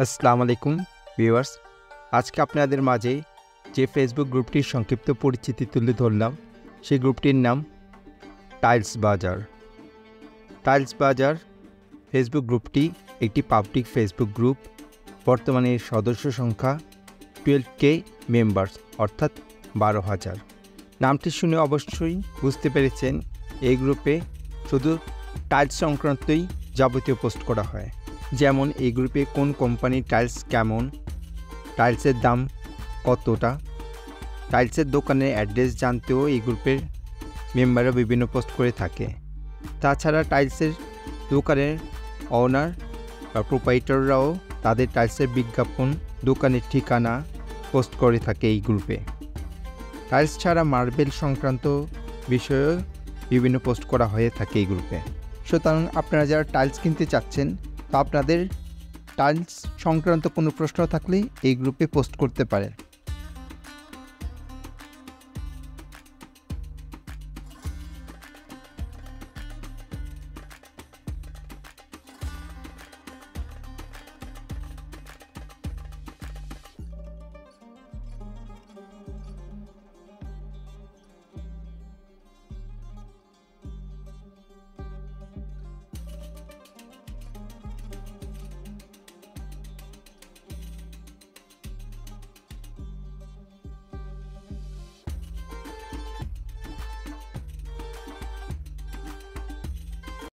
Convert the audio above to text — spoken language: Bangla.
আসসালামু আলাইকুম ভিউয়ার্স, আজকে আপনাদের মাঝে যে ফেসবুক গ্রুপটির সংক্ষিপ্ত পরিচিতি তুলে ধরলাম সেই গ্রুপটির নাম টাইলস বাজার। টাইলস বাজার ফেসবুক গ্রুপটি একটি পাবলিক ফেসবুক গ্রুপ। বর্তমানে এর সদস্য সংখ্যা 12K মেম্বার্স অর্থাৎ 12,000। নামটি শুনে অবশ্যই বুঝতে পেরেছেন এই গ্রুপে শুধু টাইলস সংক্রান্তই যাবতীয় পোস্ট করা হয়। যেমন এই গ্রুপে কোন কোম্পানির টাইলস কেমন, টাইলসের দাম কতটা, টাইলসের দোকানের অ্যাড্রেস জানতেও এই গ্রুপের মেম্বাররা বিভিন্ন পোস্ট করে থাকে। তাছাড়া টাইলসের দোকানের ওনার বা প্রোপাইটাররাও তাদের টাইলসের বিজ্ঞাপন, দোকানের ঠিকানা পোস্ট করে থাকে এই গ্রুপে। টাইলস ছাড়া মার্বেল সংক্রান্ত বিষয়েও বিভিন্ন পোস্ট করা হয়ে থাকে এই গ্রুপে। সুতরাং আপনারা যারা টাইলস কিনতে চাচ্ছেন, তো আপনাদের টাইলস সংক্রান্ত কোনো প্রশ্ন থাকলে এই গ্রুপে পোস্ট করতে পারেন।